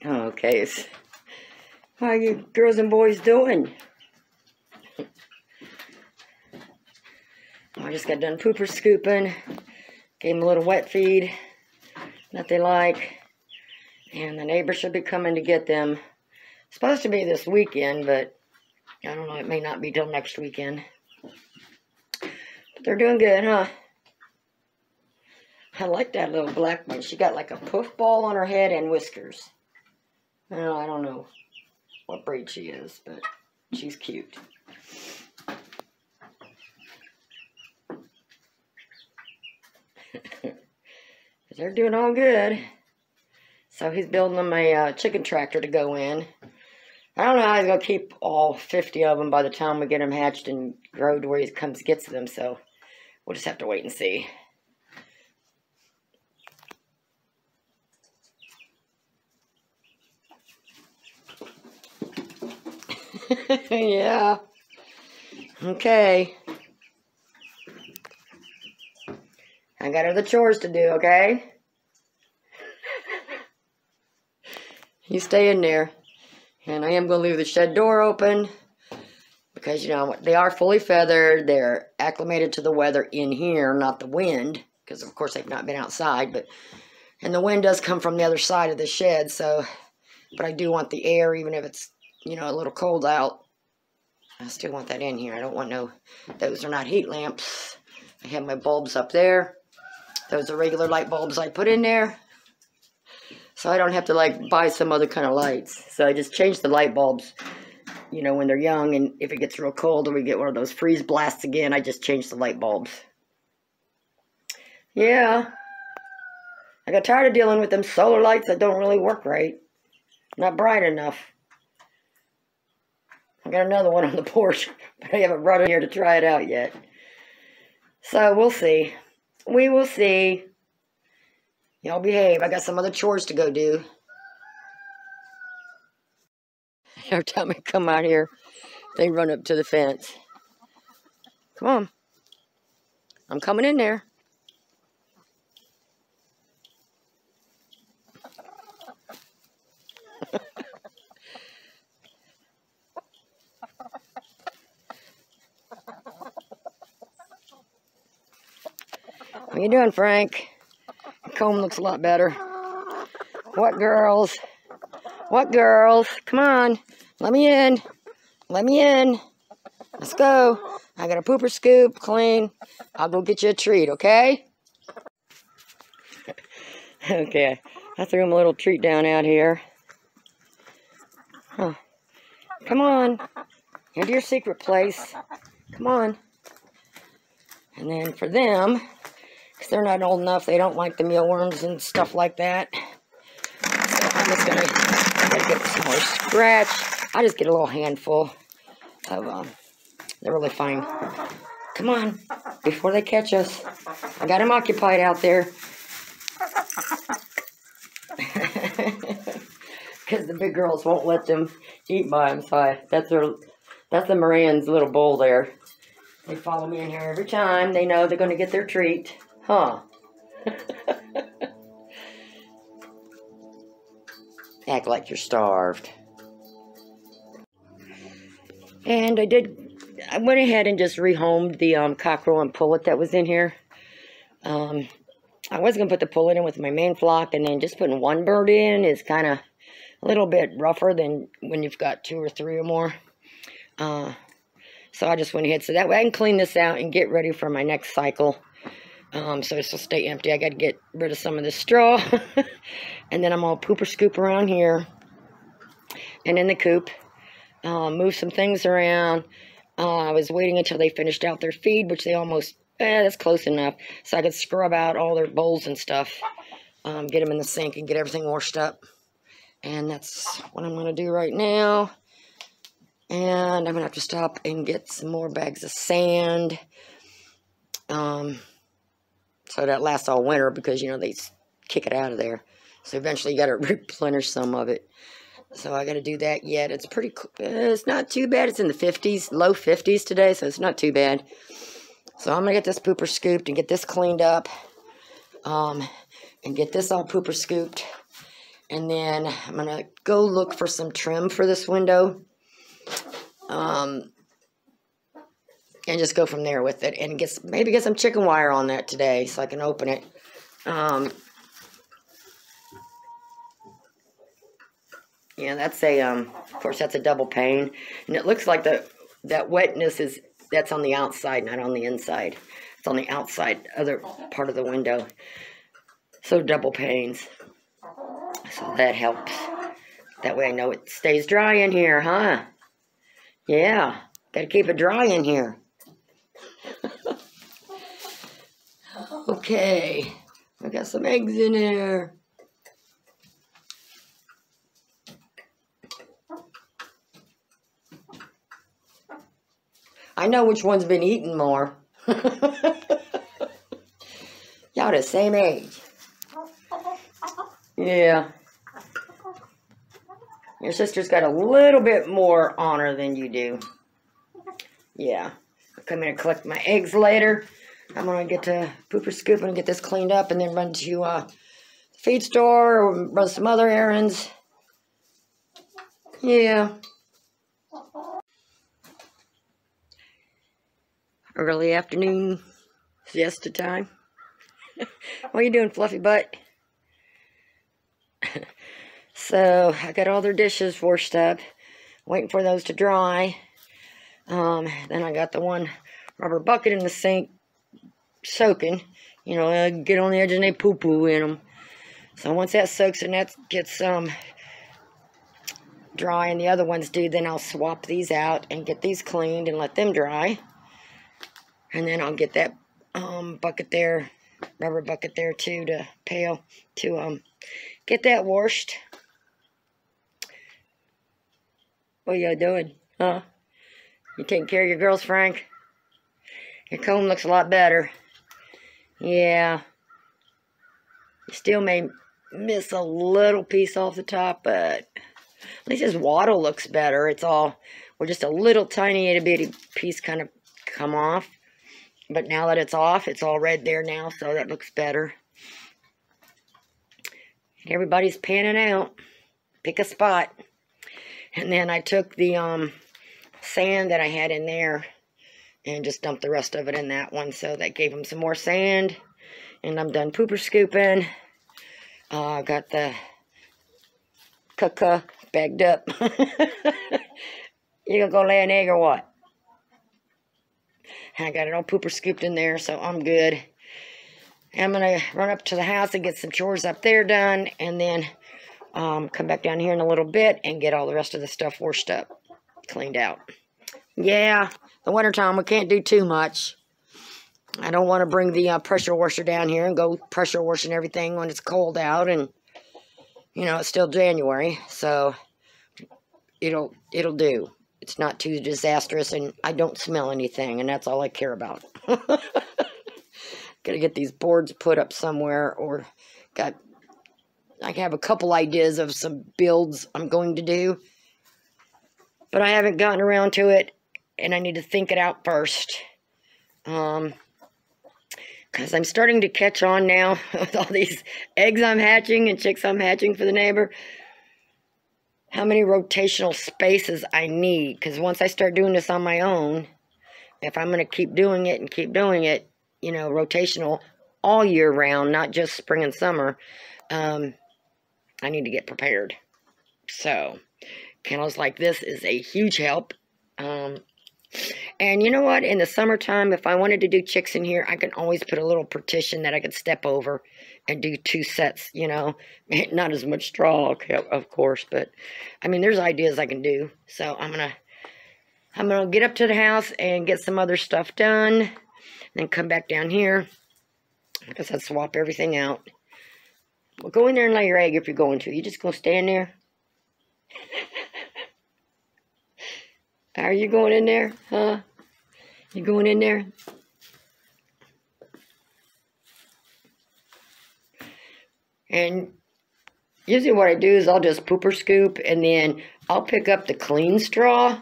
Okay, how are you girls and boys doing? I just got done pooper scooping. Gave them a little wet feed that they like. And the neighbor should be coming to get them. It's supposed to be this weekend, but I don't know, it may not be till next weekend. But they're doing good, huh? I like that little black one. She got like a poof ball on her head and whiskers. Well, I don't know what breed she is, but she's cute. They're doing all good. So he's building them a chicken tractor to go in. I don't know how he's going to keep all 50 of them by the time we get them hatched and grow to where he gets them. So we'll just have to wait and see. Yeah. Okay. I got other chores to do, okay? You stay in there. And I am going to leave the shed door open because, you know, they are fully feathered. They're acclimated to the weather in here, not the wind, because, of course, they've not been outside. And the wind does come from the other side of the shed, so, but I do want the air, even if it's, you know, a little cold out. I still want that in here. I don't want those are not heat lamps. I have my bulbs up there. Those are regular light bulbs I put in there. So I don't have to, like, buy some other kind of lights. So I just change the light bulbs, you know, when they're young. And if it gets real cold or we get one of those freeze blasts again, I just change the light bulbs. Yeah. I got tired of dealing with them solar lights that don't really work right. Not bright enough. I got another one on the porch, but I haven't brought it here to try it out yet. So we'll see. We will see. Y'all behave. I got some other chores to go do. Every time I come out here, they run up to the fence. Come on. I'm coming in there. What you doing, Frank? Your comb looks a lot better. What girls? What girls? Come on. Let me in. Let me in. Let's go. I got a pooper scoop, clean. I'll go get you a treat, okay? Okay. I threw him a little treat down out here. Huh. Come on. Into your secret place. Come on. And then for them, because they're not old enough, they don't like the mealworms and stuff like that. So I'm just going to get some more scratch. I just get a little handful of, they're really fine. Come on, before they catch us. I got them occupied out there. Because the big girls won't let them eat by them. So that's the Moran's little bowl there. They follow me in here every time. They know they're going to get their treat. Huh. Act like you're starved. And I went ahead and just rehomed the cockerel and pullet that was in here. I was going to put the pullet in with my main flock, and then just putting one bird in is kind of a little bit rougher than when you've got 2 or 3 or more. So I just went ahead, so that way I can clean this out and get ready for my next cycle. So this will stay empty. I got to get rid of some of this straw. And then I'm all pooper scoop around here. And in the coop. Move some things around. I was waiting until they finished out their feed, which they almost, that's close enough. So I could scrub out all their bowls and stuff. Get them in the sink and get everything washed up. And that's what I'm going to do right now. And I'm going to have to stop and get some more bags of sand. So that lasts all winter because, you know, they kick it out of there. So eventually you got to replenish some of it. So I got to do that yet. It's pretty, it's not too bad. It's in the 50s, low 50s today, so it's not too bad. So I'm going to get this pooper scooped and get this cleaned up. And get this all pooper scooped. And then I'm going to go look for some trim for this window. And just go from there with it. And maybe get some chicken wire on that today so I can open it. Yeah, that's of course, that's a double pane. And it looks like that wetness that's on the outside, not on the inside. It's on the outside, other part of the window. So double panes. So that helps. That way I know it stays dry in here, huh? Yeah, gotta keep it dry in here. Okay, I got some eggs in there. I know which one's been eating more. Y'all the same age. Yeah. Your sister's got a little bit more on her than you do. Yeah. I'll come in and collect my eggs later. I'm going to get to pooper scoop and get this cleaned up and then run to the feed store or run some other errands. Yeah. Early afternoon siesta time. What are you doing, fluffy butt? So I got all their dishes washed up, waiting for those to dry. Then I got the one rubber bucket in the sink soaking. You know, I get on the edge and they poo-poo in them. So once that soaks and that gets dry and the other ones do, then I'll swap these out and get these cleaned and let them dry. And then I'll get that bucket there, rubber bucket there too, to pail to get that washed. What are y'all doing? Huh? You taking care of your girls, Frank? Your comb looks a lot better. Yeah. You still may miss a little piece off the top, but at least his wattle looks better. It's all, well, just a little tiny itty bitty piece kind of come off. But now that it's off, it's all red there now, so that looks better. And everybody's panning out. Pick a spot. And then I took the sand that I had in there and just dumped the rest of it in that one. So that gave them some more sand. And I'm done pooper scooping. Got the caca bagged up. You gonna go lay an egg or what? I got it all pooper scooped in there, so I'm good. I'm going to run up to the house and get some chores up there done, and then come back down here in a little bit and get all the rest of the stuff washed up, cleaned out. Yeah, the wintertime, we can't do too much. I don't want to bring the pressure washer down here and go pressure washing everything when it's cold out, and, you know, it's still January, so it'll do. It's not too disastrous, and I don't smell anything, and that's all I care about. Gotta get these boards put up somewhere, or I have a couple ideas of some builds I'm going to do, but I haven't gotten around to it, and I need to think it out first. Because I'm starting to catch on now with all these eggs I'm hatching and chicks I'm hatching for the neighbor. How many rotational spaces I need, because once I start doing this on my own, if I'm going to keep doing it, you know, rotational all year round, not just spring and summer, I need to get prepared. So, kennels like this is a huge help. And you know what? In the summertime, if I wanted to do chicks in here, I can always put a little partition that I could step over and do 2 sets, you know. Not as much straw, of course, but I mean, there's ideas I can do. So I'm gonna get up to the house and get some other stuff done, and then come back down here. Like I said, swap everything out. Well, go in there and lay your egg if you're going to. You just gonna stand there? Are you going in there? Huh? You going in there? And usually what I do is I'll just pooper scoop, and then I'll pick up the clean straw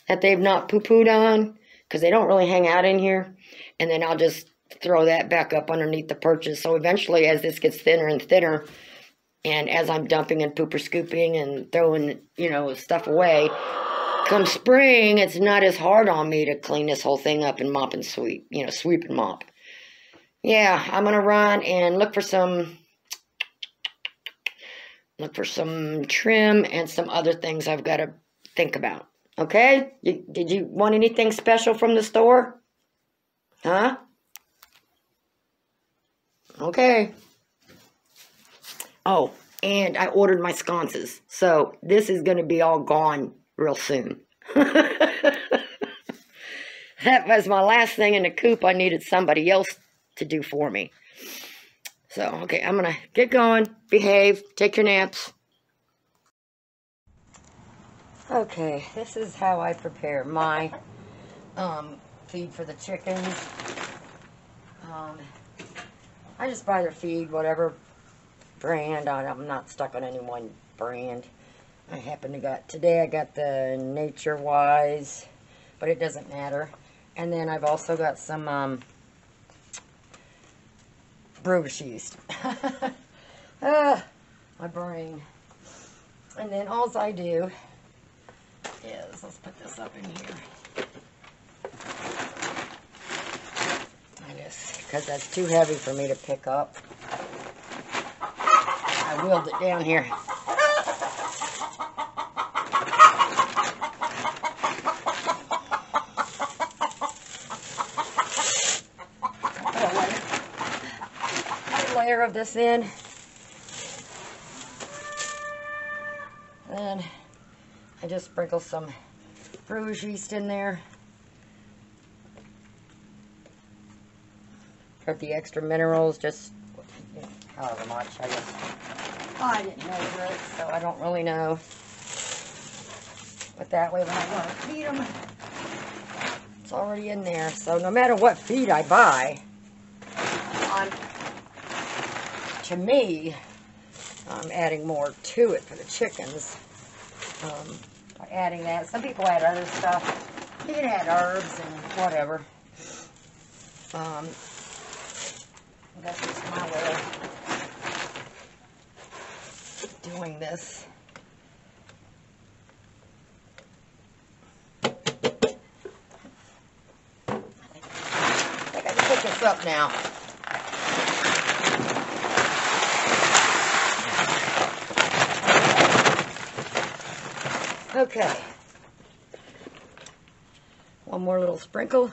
that they've not poo-pooed on, because they don't really hang out in here. And then I'll just throw that back up underneath the perches. So eventually, as this gets thinner and thinner, And as I'm dumping and pooper scooping and throwing, you know, stuff away, come spring, it's not as hard on me to clean this whole thing up and mop and sweep. You know, sweep and mop. Yeah, I'm going to run and look for some trim and some other things I've got to think about. Okay? Did you want anything special from the store? Huh? Okay. Oh, and I ordered my sconces. So this is going to be all gone real soon. That was my last thing in the coop. I needed somebody else to do for me. So, okay, I'm going to get going, behave, take your naps. Okay, this is how I prepare my feed for the chickens. I just buy their feed, whatever brand. I'm not stuck on any one brand. I happen to today I got the Nature Wise, but it doesn't matter. And then I've also got some British yeast. My brain. And then all I do is, let's put this up in here. Because that's too heavy for me to pick up. I wheeled it down here. Put a layer of this in. Then I just sprinkle some brewer's yeast in there. Got the extra minerals, just however much, I guess. I didn't measure it, so I don't really know. But that way when I want to feed them, it's already in there. So no matter what feed I buy, to me, I'm adding more to it for the chickens. By adding that. Some people add other stuff. You can add herbs and whatever. That's just my way of doing this. I think I can pick this up now. Okay. One more little sprinkle.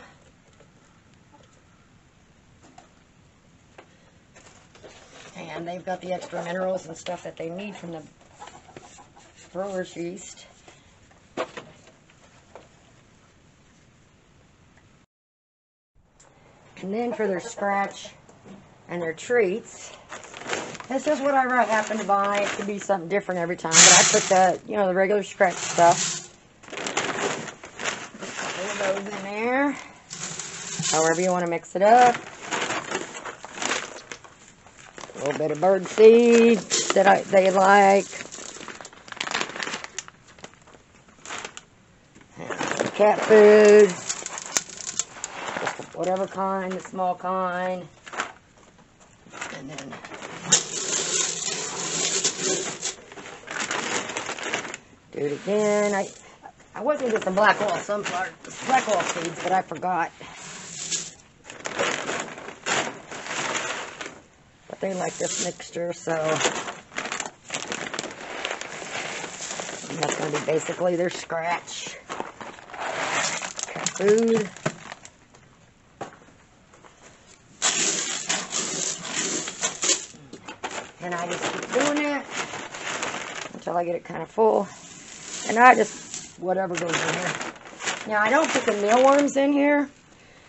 And they've got the extra minerals and stuff that they need from the brewer's yeast. And then for their scratch and their treats, this is what I happen to buy. It could be something different every time, but I put the, you know, the regular scratch stuff. A couple of those in there. However you want to mix it up. A little bit of bird seed that they like. And cat food. Just whatever kind, the small kind. And then do it again. I was going to get some black oil seeds, but I forgot. But they like this mixture, so and that's going to be basically their scratch. Cat food. And I just keep doing it until I get it kind of full. And I just, whatever goes in here. Now, I don't put the mealworms in here.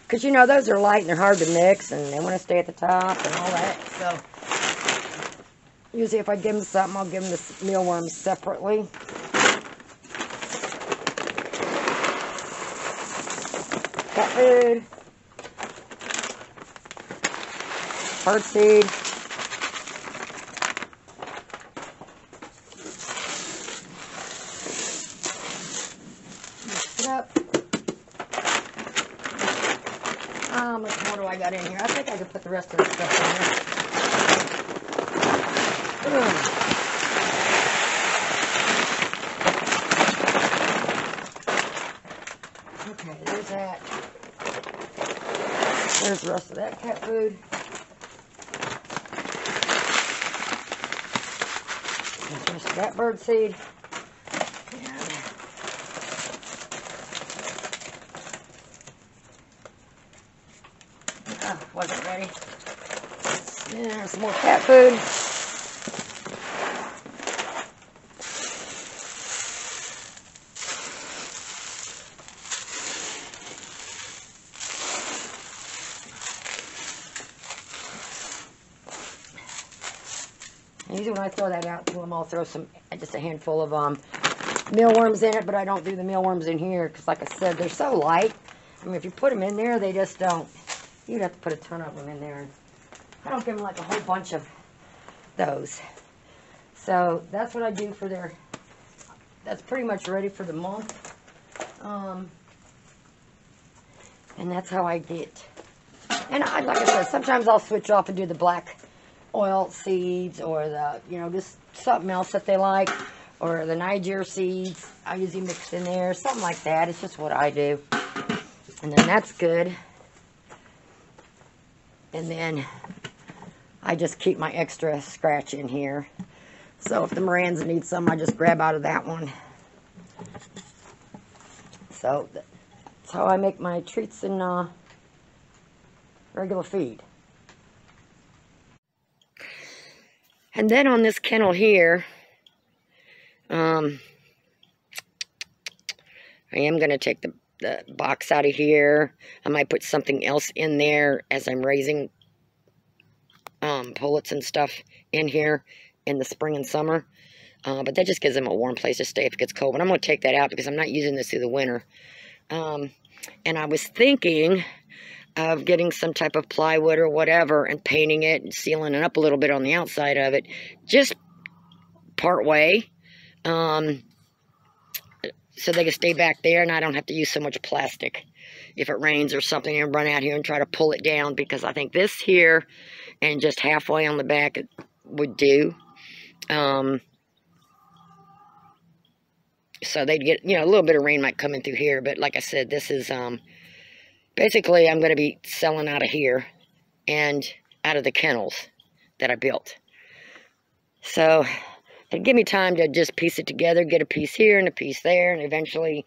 Because, you know, those are light and they're hard to mix. And they want to stay at the top and all that. So, usually if I give them something, I'll give them the mealworms separately. Cat food. Bird seed. Up. How much more do I got in here? I think I could put the rest of this stuff Okay, there's that. There's the rest of that cat food. And just that bird seed. Oh, wasn't ready. There's some more cat food. Usually when I throw that out to them, I'll throw just a handful of mealworms in it, but I don't do the mealworms in here because, like I said, they're so light. I mean, if you put them in there, they just don't. You'd have to put a ton of them in there. I don't give them like a whole bunch of those. So that's what I do for their, that's pretty much ready for the month. And that's how I get. And like I said, sometimes I'll switch off and do the black oil seeds or the, just something else that they like, or the Niger seeds. I usually mix in there, something like that. It's just what I do. And then that's good. And then I just keep my extra scratch in here. So if the Mirans need some, I just grab out of that one. So that's how I make my treats and regular feed. And then on this kennel here, I am going to take the box out of here. I might put something else in there as I'm raising pullets and stuff in here in the spring and summer. But that just gives them a warm place to stay if it gets cold. But I'm going to take that out because I'm not using this through the winter. And I was thinking of getting some type of plywood or whatever and painting it and sealing it up a little bit on the outside of it, just part way, so they can stay back there and I don't have to use so much plastic if it rains or something and run out here and try to pull it down, because I think this here and just halfway on the back would do. So they'd get, a little bit of rain might come in through here, but like I said, this is basically, I'm going to be selling out of here and out of the kennels that I built. So it'd give me time to just piece it together, get a piece here and a piece there, and eventually,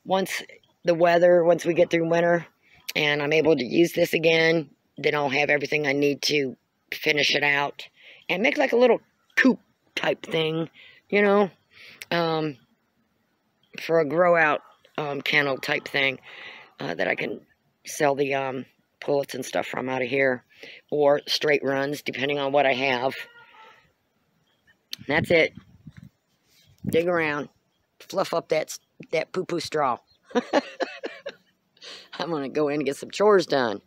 once we get through winter and I'm able to use this again, then I'll have everything I need to finish it out and make like a little coop type thing, for a grow out kennel type thing. That I can sell the pullets and stuff from out of here, or straight runs, depending on what I have. And that's it. Dig around, fluff up that poo-poo straw. I'm going to go in and get some chores done.